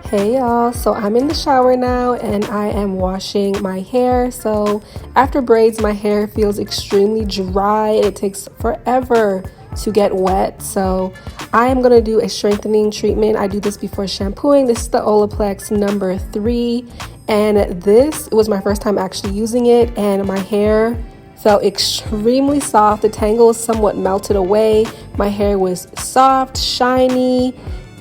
Hey y'all, so I'm in the shower now and I am washing my hair. So after braids, my hair feels extremely dry. It takes forever to get wet. So I am going to do a strengthening treatment. I do this before shampooing. This is the Olaplex number 3 and this was my first time actually using it, and my hair felt extremely soft. The tangles somewhat melted away. My hair was soft, shiny.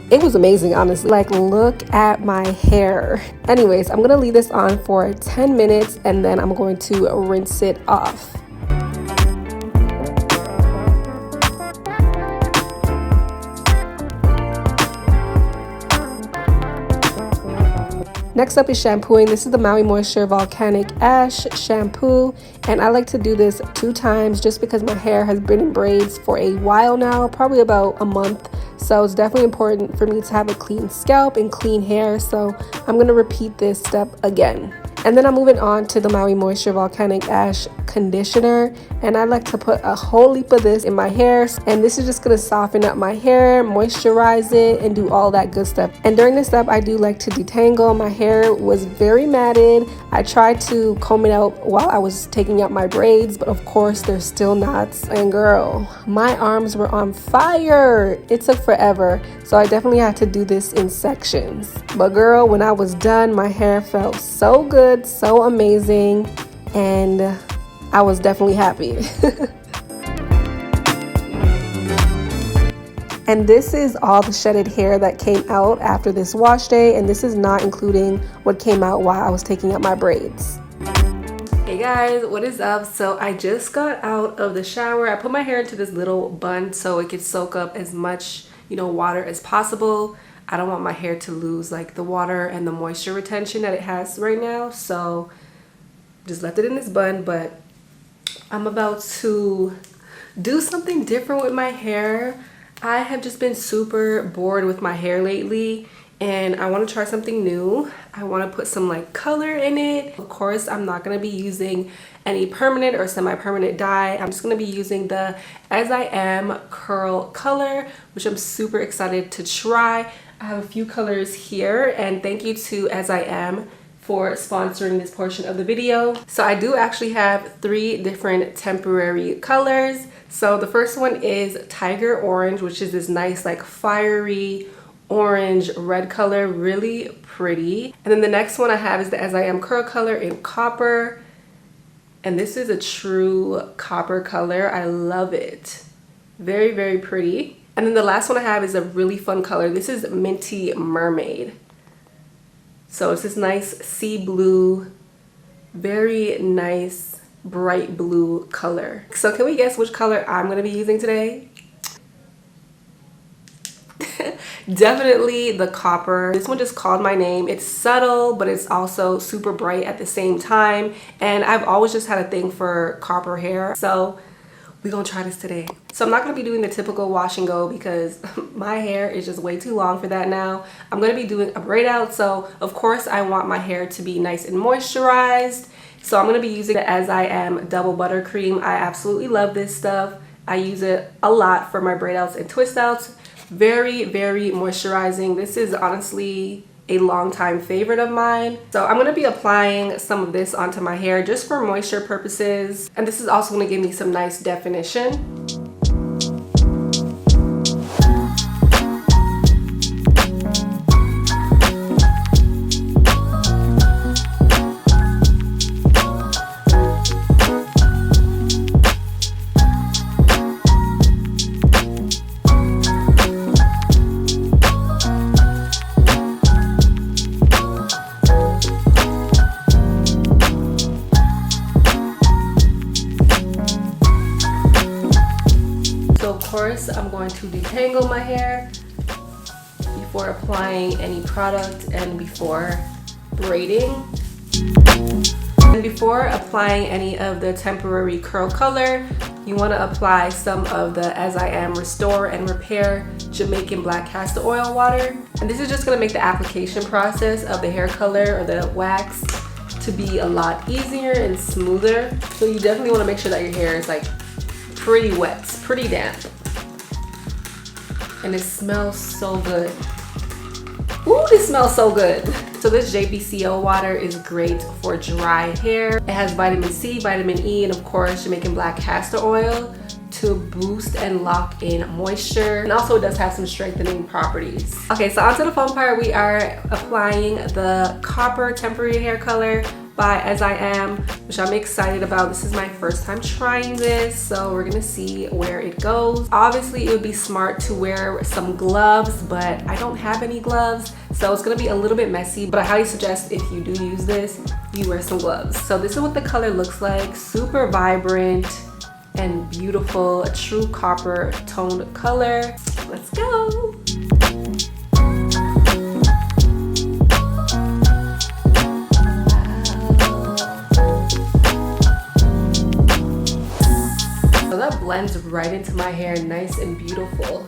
It was amazing, honestly. Like, look at my hair. Anyways, I'm gonna leave this on for 10 minutes and then I'm going to rinse it off. Next up is shampooing. This is the Maui Moisture Volcanic Ash shampoo, and I like to do this 2 times just because my hair has been in braids for a while now, probably about a month. So it's definitely important for me to have a clean scalp and clean hair. So I'm gonna repeat this step again. And then I'm moving on to the Maui Moisture Volcanic Ash conditioner, and I like to put a whole heap of this in my hair, and this is just gonna soften up my hair, moisturize it, and do all that good stuff. And during this step, I do like to detangle. My hair was very matted. I tried to comb it out while I was taking out my braids, but of course there's still knots. And girl, my arms were on fire. It took forever, so I definitely had to do this in sections. But girl, when I was done, my hair felt so good, so amazing, and I was definitely happy. And this is all the shedded hair that came out after this wash day, and this is not including what came out while I was taking out my braids. Hey guys, what is up? So I just got out of the shower. I put my hair into this little bun so it could soak up as much, water as possible. I don't want my hair to lose like the water and the moisture retention that it has right now, so just left it in this bun. But I'm about to do something different with my hair. I have just been super bored with my hair lately, and I want to try something new. I want to put some like color in it. Of course, I'm not going to be using any permanent or semi-permanent dye. I'm just going to be using the As I Am curl color, which I'm super excited to try. I have a few colors here, and thank you to As I Am for sponsoring this portion of the video. So I do actually have 3 different temporary colors. So the first one is Tiger Orange, which is this nice like fiery orange red color, really pretty. And then the next one I have is the As I Am curl color in copper, and this is a true copper color. I love it. Very, very pretty. And then the last one I have is a really fun color. This is Minty Mermaid. So it's this nice sea blue, very nice bright blue color. So can we guess which color I'm gonna be using today? Definitely the copper. This one just called my name. It's subtle, but it's also super bright at the same time. And I've always just had a thing for copper hair. So we're gonna try this today. So I'm not gonna be doing the typical wash and go because my hair is just way too long for that now. I'm gonna be doing a braid out. So of course I want my hair to be nice and moisturized. So I'm gonna be using the As I Am Double Buttercream. I absolutely love this stuff. I use it a lot for my braid outs and twist outs. Very, very moisturizing. This is honestly a long time favorite of mine. So I'm going to be applying some of this onto my hair just for moisture purposes, and this is also going to give me some nice definition. I'm going to detangle my hair before applying any product and before braiding. And before applying any of the temporary curl color, you want to apply some of the As I Am Restore and Repair Jamaican Black Castor Oil water. And this is just going to make the application process of the hair color or the wax to be a lot easier and smoother. So you definitely want to make sure that your hair is like pretty wet, pretty damp. And it smells so good. Woo! Ooh, this smells so good. So this JBCO water is great for dry hair. It has vitamin C, vitamin E, and of course Jamaican black castor oil to boost and lock in moisture. And also it does have some strengthening properties. Okay, so onto the fun part. We are applying the Copper Temporary Hair Color by As I Am, which I'm excited about. This is my first time trying this, so we're gonna see where it goes. Obviously, it would be smart to wear some gloves, but I don't have any gloves, so it's gonna be a little bit messy, but I highly suggest if you do use this, you wear some gloves. So this is what the color looks like. Super vibrant and beautiful, a true copper toned color. Let's go. That blends right into my hair, nice and beautiful.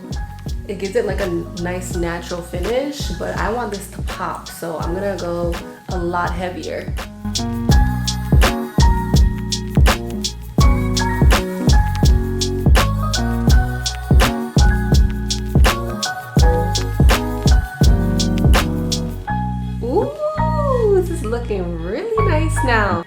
It gives it like a nice natural finish, but I want this to pop, so I'm gonna go a lot heavier. Ooh, this is looking really nice now.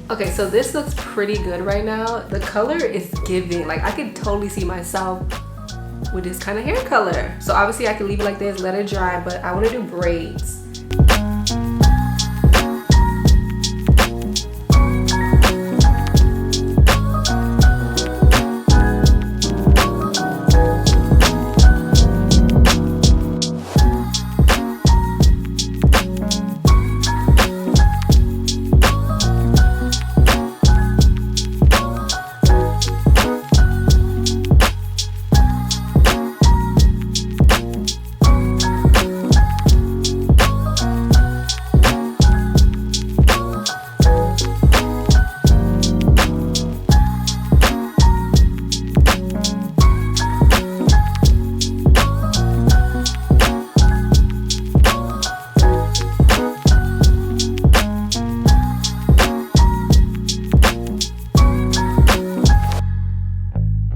Okay, so this looks pretty good right now. The color is giving, like I could totally see myself with this kind of hair color. So obviously I can leave it like this, let it dry, but I want to do braids.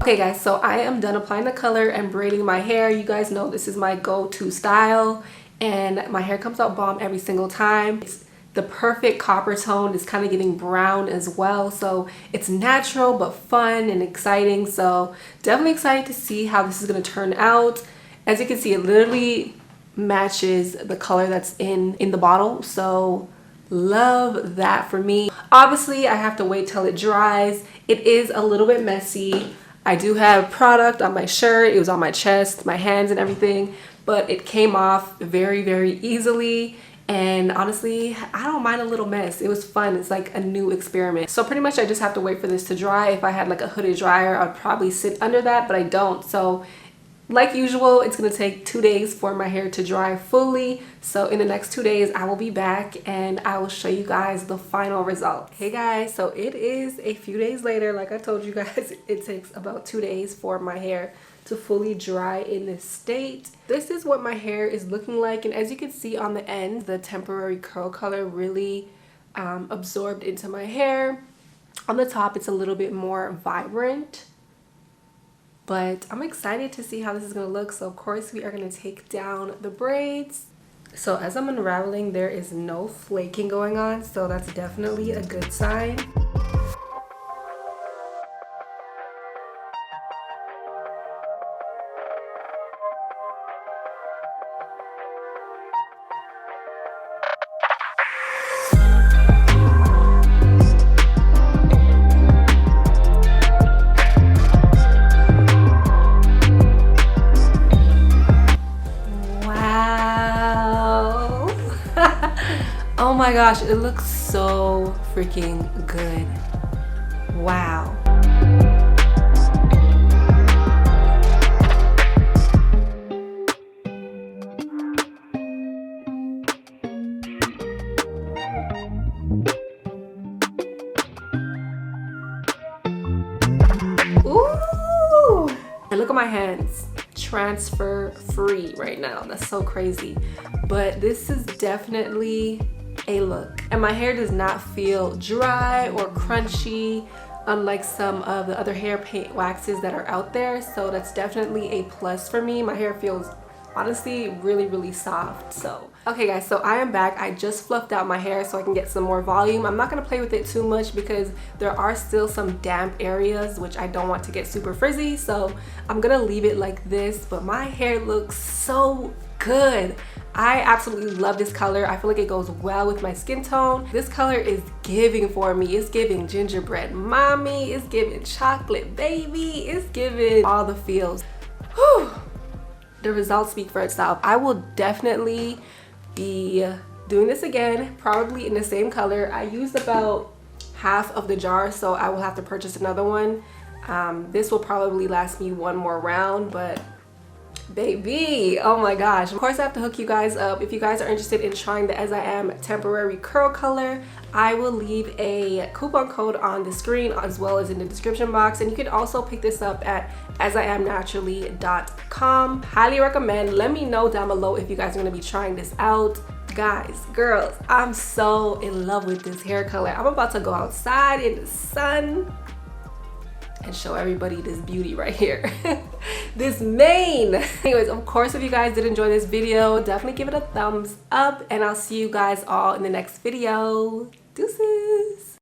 Okay guys, so I am done applying the color and braiding my hair. You guys know this is my go-to style and my hair comes out bomb every single time. It's the perfect copper tone. It's kind of getting brown as well, so it's natural but fun and exciting. So definitely excited to see how this is going to turn out. As you can see, it literally matches the color that's in the bottle, so love that for me. Obviously I have to wait till it dries. It is a little bit messy. I do have product on my shirt, it was on my chest, my hands and everything, but it came off very, very easily. And honestly, I don't mind a little mess. It was fun. It's like a new experiment. So pretty much I just have to wait for this to dry. If I had like a hooded dryer, I'd probably sit under that, but I don't. So like usual, it's gonna take 2 days for my hair to dry fully. So in the next 2 days, I will be back and I will show you guys the final result. Hey guys, so it is a few days later. Like I told you guys, it takes about 2 days for my hair to fully dry in this state. This is what my hair is looking like. And as you can see on the end, the temporary curl color really absorbed into my hair. On the top, it's a little bit more vibrant. But I'm excited to see how this is going to look. So of course we are going to take down the braids. So as I'm unraveling, there is no flaking going on. So that's definitely a good sign. Oh my gosh, it looks so freaking good. Wow. Ooh! And look at my hands. transfer free right now. That's so crazy. But this is definitely a look. And my hair does not feel dry or crunchy, unlike some of the other hair paint waxes that are out there. So that's definitely a plus for me. My hair feels honestly really soft. So okay guys, so I am back. I just fluffed out my hair so I can get some more volume. I'm not gonna play with it too much because there are still some damp areas which I don't want to get super frizzy, so I'm gonna leave it like this. But my hair looks so good. I absolutely love this color. I feel like it goes well with my skin tone. This color is giving for me. It's giving gingerbread mommy, it's giving chocolate baby, it's giving all the feels. Whew. The results speak for itself. I will definitely be doing this again, probably in the same color. I used about half of the jar, so I will have to purchase another one. This will probably last me one more round, but baby, oh my gosh. Of course I have to hook you guys up. If you guys are interested in trying the As I Am temporary curl color, I will leave a coupon code on the screen as well as in the description box, and you can also pick this up at asiamnaturally.com. Highly recommend. Let me know down below if you guys are going to be trying this out. Guys, girls, I'm so in love with this hair color. I'm about to go outside in the sun and show everybody this beauty right here. This mane. Anyways, of course, if you guys did enjoy this video, definitely give it a thumbs up, and I'll see you guys all in the next video. Deuces.